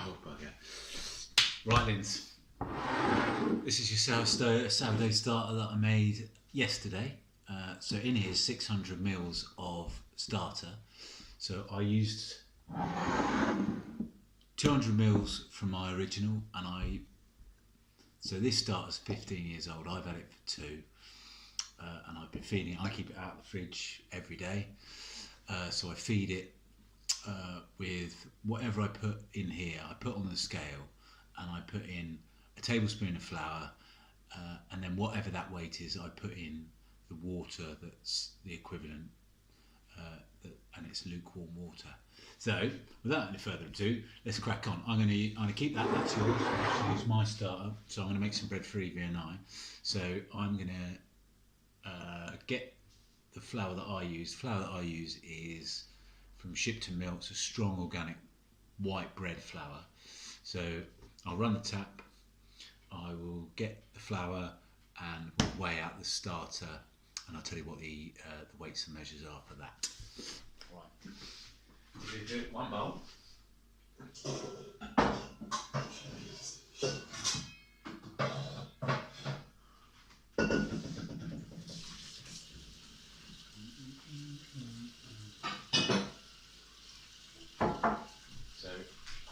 Oh bugger. Right, Linz. This is your Saturday starter that I made yesterday. So in here is 600 mils of starter. So I used 200 mils from my original, and so this starter's 15 years old. I've had it for 2, and I've been feeding it. I keep it out of the fridge every day. So I feed it with whatever I put in here. I put on the scale, and I put in a tablespoon of flour, and then whatever that weight is, I put in the water that's the equivalent, and it's lukewarm water. So without any further ado, let's crack on. I'm going to keep that. That's yours. It's my starter. So I'm going to make some bread for Evie and I. So I'm going to get the flour that I use. The flour that I use is from Shipton Mill. It's a strong organic white bread flour. So I'll run the tap. I will get the flour and we'll weigh out the starter, and I'll tell you what the weights and measures are for that. Right. We'll do it one bowl. So I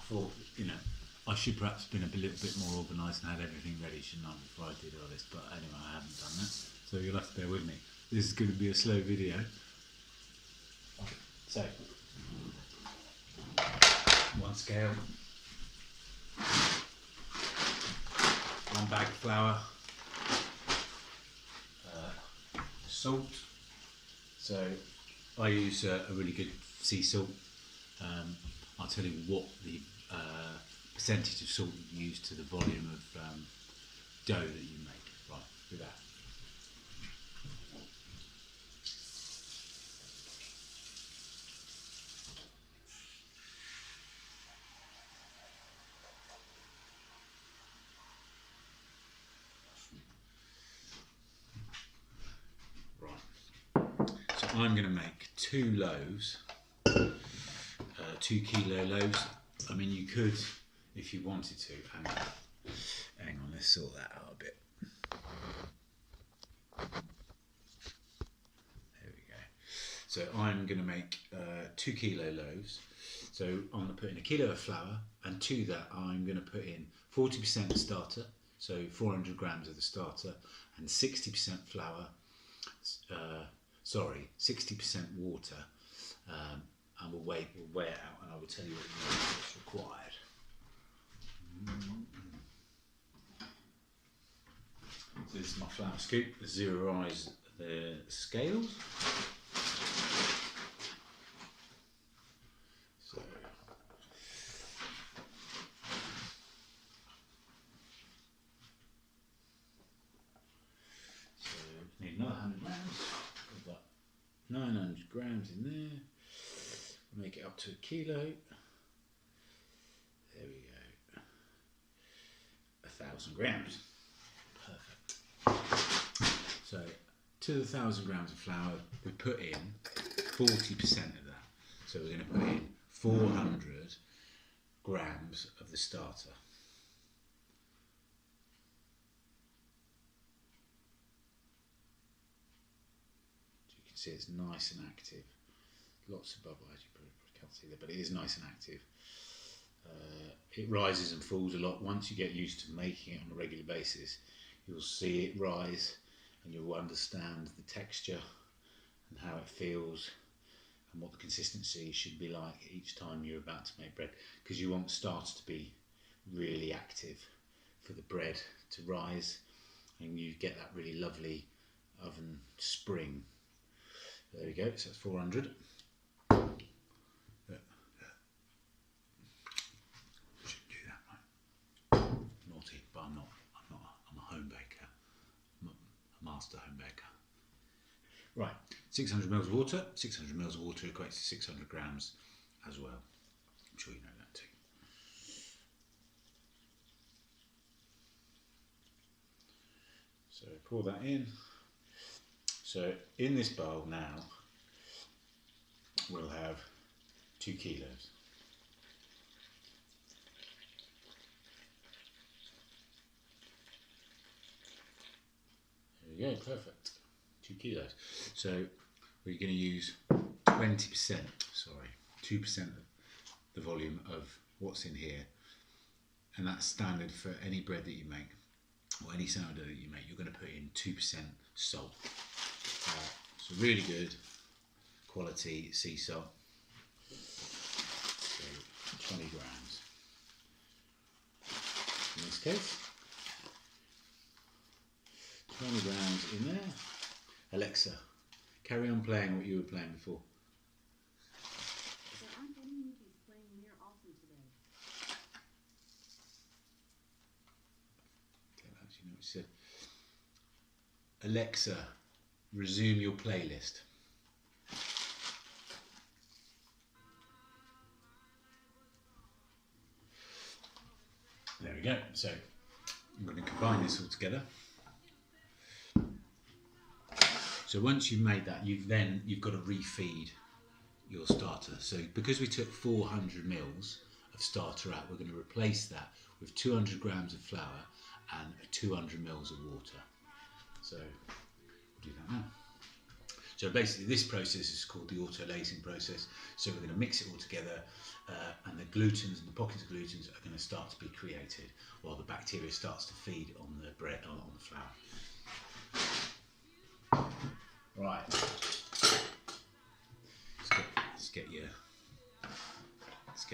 thought, I should perhaps have been a little bit more organised and had everything ready, shouldn't I, before I did all this, but anyway, I haven't done that, so you'll have to bear with me. This is going to be a slow video. So, one scale, one bag of flour, salt. So I use a really good sea salt. I'll tell you what the percentage of salt you use to the volume of dough that you make. Right, do that. So I'm going to make 2 loaves, 2 kilo loaves. I mean, you could, if you wanted to. Hang on, let's sort that out a bit. There we go. So I'm going to make 2 kilo loaves. So I'm going to put in 1 kilo of flour, and to that I'm going to put in 40% starter, so 400 grams of the starter, and 60% flour. 60% water, and we'll weigh it out, and I will tell you what's required. So this is my flour scoop. Zeroise the scales. So need another 100 grams. 900 grams in there. We'll make it up to 1 kilo. There we go. 1,000 grams. Perfect. So to the 1,000 grams of flour, we put in 40% of that. So we're going to put in 400 grams of the starter. See, it's nice and active. Lots of bubble, as you probably can't see there, but it is nice and active. It rises and falls a lot. Once you get used to making it on a regular basis, you'll see it rise, and you'll understand the texture and how it feels and what the consistency should be like each time you're about to make bread, because you want starter to be really active for the bread to rise, and you get that really lovely oven spring. There we go, so that's 400. Shouldn't do that, right? Naughty, but I'm not. I'm a home baker. I'm a master home baker. Right, 600 mils of water. 600 mils of water equates to 600 grams as well. I'm sure you know that too. So pour that in. So in this bowl now, we'll have 2 kilos. Okay, perfect. 2 kilos. So we're going to use 20%, sorry, 2% of the volume of what's in here. And that's standard for any bread that you make, or any sourdough that you make. You're going to put in 2% salt. So really good quality sea salt. So 20 grams in this case. 20 grams in there. Alexa, carry on playing what you were playing before. There aren't any movies playing near Alton today. Don't actually know what she said. Alexa, resume your playlist. There we go. So I'm going to combine this all together. So once you've made that, you've got to refeed your starter. So because we took 400 mils of starter out, we're going to replace that with 200 grams of flour and 200 mils of water. So we'll do that now. So basically this process is called the auto-lacing process. So we're going to mix it all together and the glutens and the pockets of glutens are going to start to be created while the bacteria starts to feed on the bread, on the flour. Right, let's get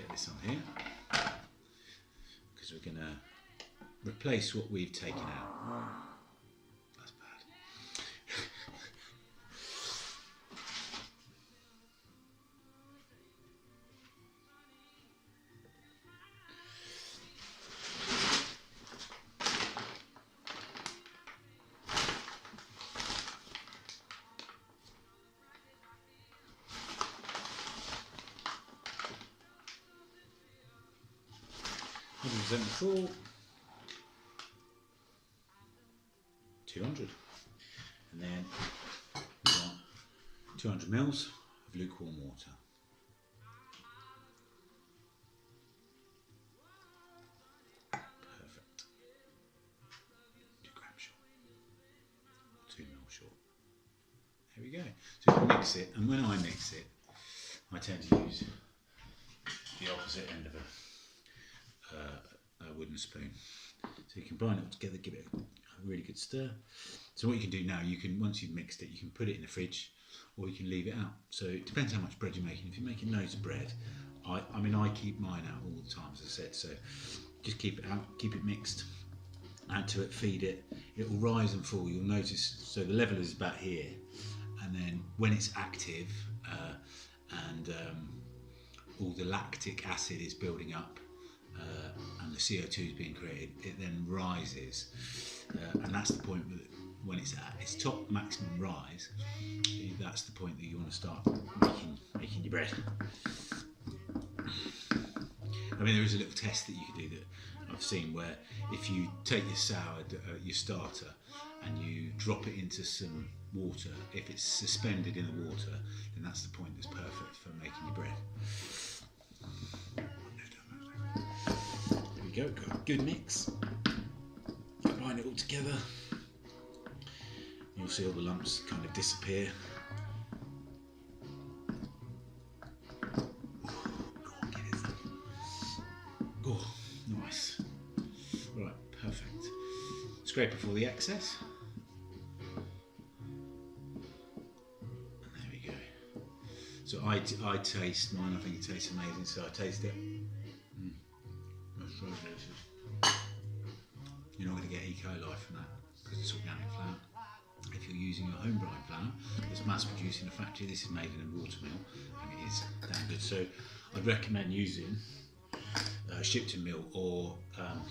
this on here, because we're going to replace what we've taken out. That's bad. Before 200, and then we want 200 mils of lukewarm water. Perfect. 2 grams short, 2 mils short. There we go. So we mix it, and when I mix it, I tend to use the opposite end of a wooden spoon. So you combine it all together, give it a really good stir. So what you can do now, once you've mixed it, you can put it in the fridge, or you can leave it out. So it depends how much bread you're making. If you're making loads of bread, I keep mine out all the time, as I said. So just keep it out, keep it mixed, add to it, feed it. It will rise and fall. You'll notice. So the level is about here, and then when it's active all the lactic acid is building up. And the CO2 is being created, it then rises, and that's the point when it's at its top maximum rise. That's the point that you want to start making your bread. I mean, there is a little test that you can do that I've seen, where if you take your your starter, and you drop it into some water, if it's suspended in the water, then that's the point that's perfect for making your bread. Go, got a good mix. Combine it all together. You'll see all the lumps kind of disappear. Oh, nice. Right, perfect. Scrape off all the excess. And there we go. So I taste mine. I think it tastes amazing. So I taste it. You're not going to get E. coli from that because it's organic flour. If you're using your home brine flour that's mass produced in a factory, this is made in a watermill and it is damn good. So I'd recommend using Shipton Mill or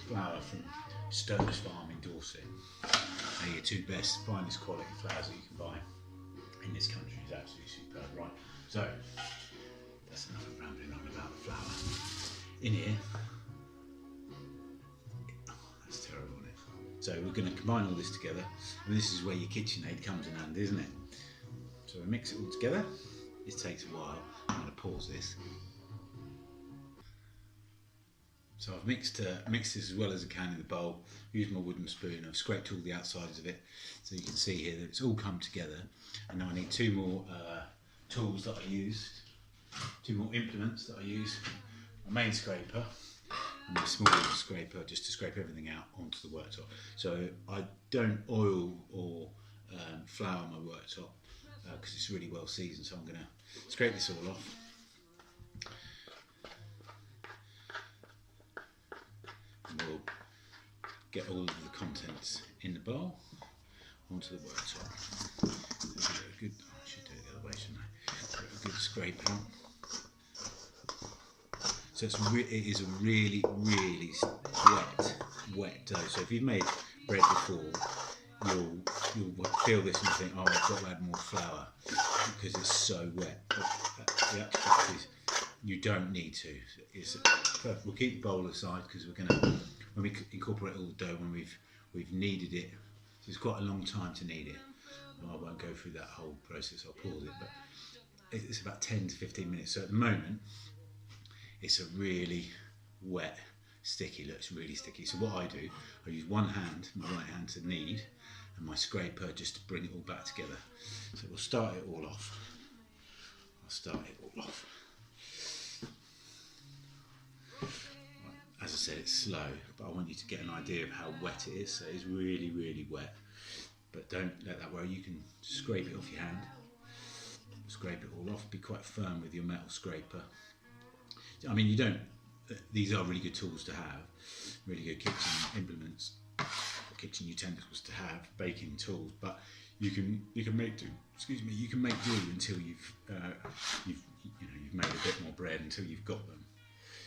flour from Stokes Farm in Dorset. They're your two best, finest quality flours that you can buy in this country. It's absolutely superb. Right, so that's enough of rambling on about the flour. In here, that's terrible, isn't it? So we're going to combine all this together, and this is where your KitchenAid comes in handy, isn't it? So we mix it all together. This takes a while. I'm going to pause this. So I've mixed this as well as I can in the bowl. Used my wooden spoon. I've scraped all the outsides of it, so you can see here that it's all come together. And now I need two more tools that I used, two more implements that I use. My main scraper and my small scraper, just to scrape everything out onto the worktop. So I don't oil or flour my worktop because it's really well seasoned. So I'm going to scrape this all off. And we'll get all of the contents in the bowl onto the worktop. I should do it the other way, shouldn't I? A good scrape out. So it is a really, really wet dough. So if you've made bread before, you'll feel this and think, oh, I've got to add more flour because it's so wet. But the actual fact is, you don't need to. It's perfect. We'll keep the bowl aside because we're gonna, when we incorporate all the dough, when we've kneaded it, so it's quite a long time to knead it. Well, I won't go through that whole process. I'll pause it, but it's about 10 to 15 minutes. So at the moment, it's a really wet, sticky. Look, it's really sticky. So what I do, I use one hand, my right hand, to knead, and my scraper just to bring it all back together. So we'll start it all off. I'll start it all off. As I said, it's slow, but I want you to get an idea of how wet it is. So it's really, really wet. But don't let that worry. You can scrape it off your hand. Scrape it all off. Be quite firm with your metal scraper. I mean, you don't. These are really good tools to have. Really good kitchen implements, kitchen utensils to have, baking tools. But you can make do. Excuse me. You can make do until you've made a bit more bread until you've got them.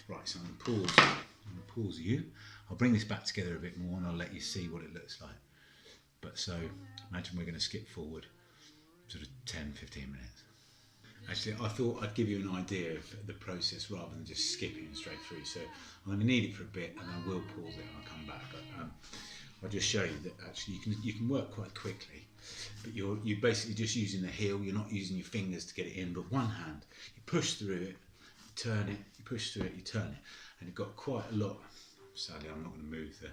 Right. So I'm going to pause you. I'll bring this back together a bit more and I'll let you see what it looks like. But so imagine we're going to skip forward sort of 10-15 minutes. Actually, I thought I'd give you an idea of the process rather than just skipping straight through. So I'm going to knead it for a bit and I will pause it and I'll come back. But I'll just show you that actually you can work quite quickly. But you're basically just using the heel. You're not using your fingers to get it in. But one hand, you push through it, turn it. You push through it, you turn it, and you've got quite a lot. Sadly, I'm not going to move the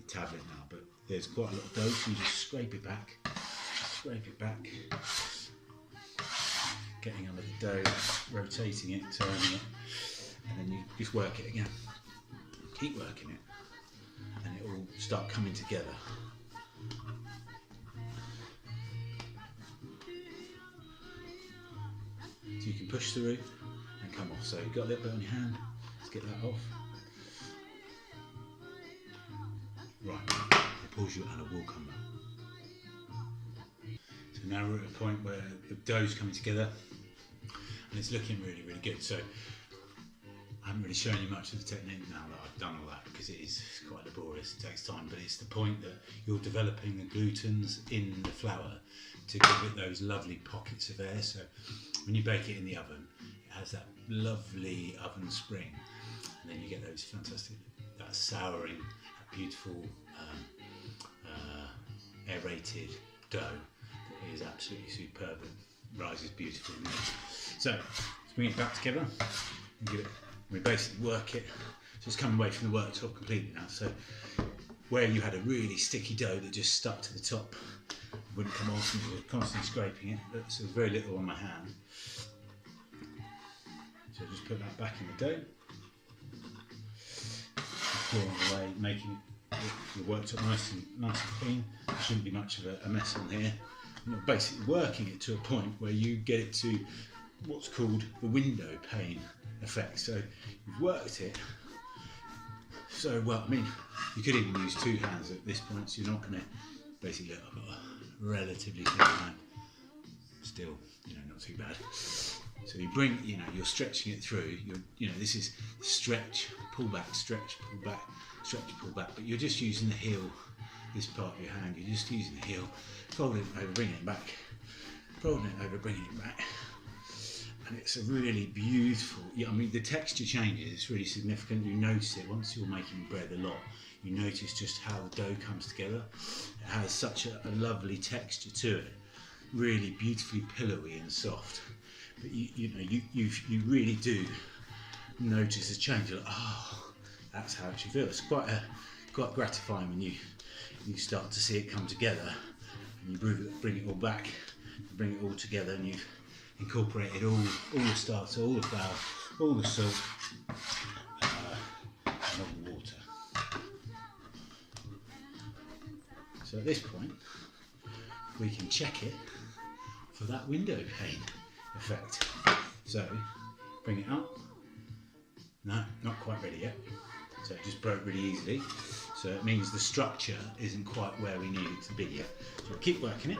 tablet now, but there's quite a lot of dough. So you just scrape it back, getting under the dough, rotating it, turning it, and then you just work it again. Keep working it, and it will start coming together. So you can push through and come off. So you've got a little bit on your hand. Let's get that off. Right, I'll pause you and I will come back. So now we're at a point where the dough's coming together and it's looking really, really good. So I haven't really shown you much of the technique now that I've done all that because it is quite laborious, it takes time, but it's the point that you're developing the glutens in the flour to give it those lovely pockets of air. So when you bake it in the oven, it has that lovely oven spring, and then you get those fantastic, that souring, that beautiful aerated dough that is absolutely superb and rises beautifully in there. So let's bring it back together and we basically work it. So it's come away from the worktop completely now. So where you had a really sticky dough that just stuck to the top, wouldn't come off, and you were constantly scraping it, but so there's very little on my hand. So just put that back in the dough, pouring away, making the worktop nice and clean. There shouldn't be much of a mess on here. And you're basically working it to a point where you get it to what's called the window pane effect. So you've worked it so well. I mean, you could even use two hands at this point, so you're not going to basically look, I've got a relatively thin hand. Still, not too bad. So you bring, you're stretching it through. This is stretch, pull back, stretch, pull back, stretch, pull back. But you're just using the heel, this part of your hand. You're just using the heel, folding it over, bringing it back, folding it over, bringing it back. And it's a really beautiful. I mean, the texture changes. It's really significant. You notice it once you're making bread a lot. You notice just how the dough comes together. It has such a lovely texture to it. Really beautifully pillowy and soft. But you really do notice a change. You're like, that's how it should feel. It's quite gratifying when you start to see it come together, and you bring it all back, bring it all together, and you've incorporated all the starter, all the flour, all the salt, and all the water. So at this point, we can check it for that window pane effect. So bring it up. No, not quite ready yet. So it just broke really easily. So it means the structure isn't quite where we need it to be yet. So we'll keep working it.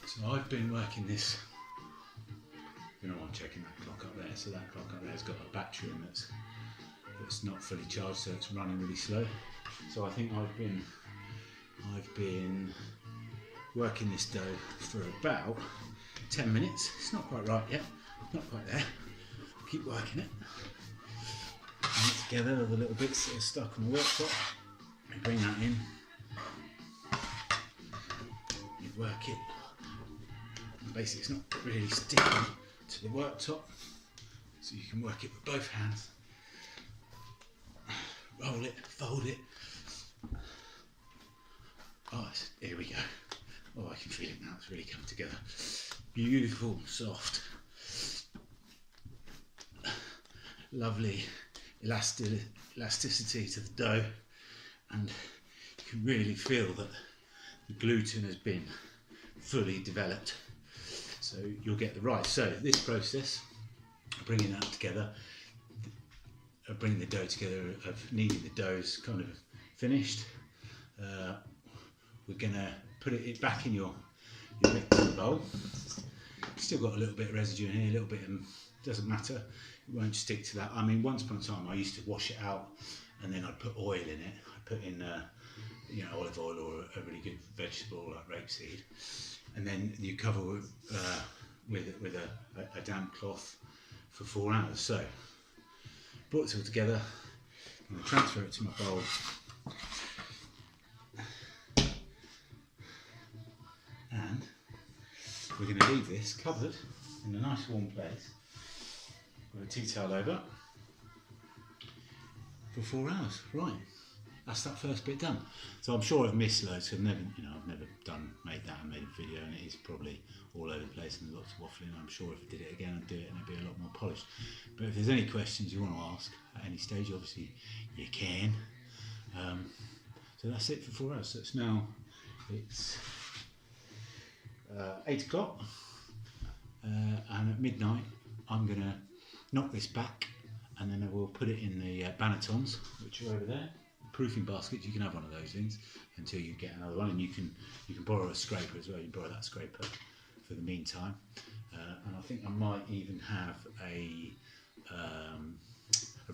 So I've been working this. You know, I'm checking that clock up there. So that clock up there's got a battery in that's not fully charged, so it's running really slow. So I think I've been working this dough for about 10 minutes. It's not quite right yet. Not quite there. Keep working it. Bring it together with the little bits that are stuck on the worktop. You bring that in. You work it. And basically, it's not really sticking to the worktop, so you can work it with both hands. Roll it, fold it. Oh, here we go. Oh, I can feel it now. It's really come together. Beautiful, soft. Lovely elasticity to the dough, and you can really feel that the gluten has been fully developed, so you'll get the right. So this process of bringing that together, of bringing the dough together, of kneading the dough is kind of finished. We're going to put it back in your mixing bowl. Still got a little bit of residue in here, a little bit, doesn't matter. It won't stick to that. I mean, once upon a time I used to wash it out and then I'd put oil in it. I'd put in olive oil or a really good vegetable like rapeseed, and then you cover with a damp cloth for 4 hours. So brought it all together. I'm going to transfer it to my bowl. And we're going to leave this covered in a nice warm place with a tea towel over for 4 hours. Right, that's that first bit done. So I'm sure I've missed loads. I've never made that and made a video, and it is probably all over the place and lots of waffling. I'm sure if I did it again, I'd do it and it'd be a lot more polished. But if there's any questions you want to ask at any stage, obviously you can. So that's it for 4 hours. So it's 8 o'clock, and at midnight I'm going to knock this back, and then I will put it in the bannetons, which are over there. Proofing baskets, you can have one of those things until you get another one, and you can borrow a scraper as well. You can borrow that scraper for the meantime, and I think I might even have a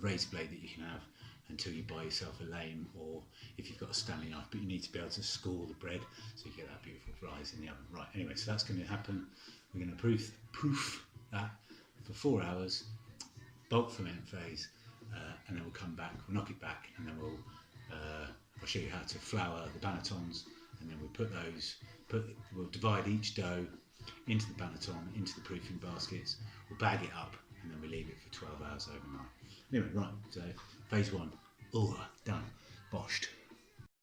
razor blade that you can have until you buy yourself a lame, or if you've got a Stanley knife, but you need to be able to score the bread so you get that beautiful rise in the oven. Right, anyway, so that's going to happen. We're going to proof that for 4 hours, bulk ferment phase, and then we'll come back, we'll knock it back, and then I'll show you how to flour the bannetons, and then we'll divide each dough into the banneton, into the proofing baskets, we'll bag it up, and then we leave it for 12 hours overnight. Anyway, right, so phase 1, done, boshed.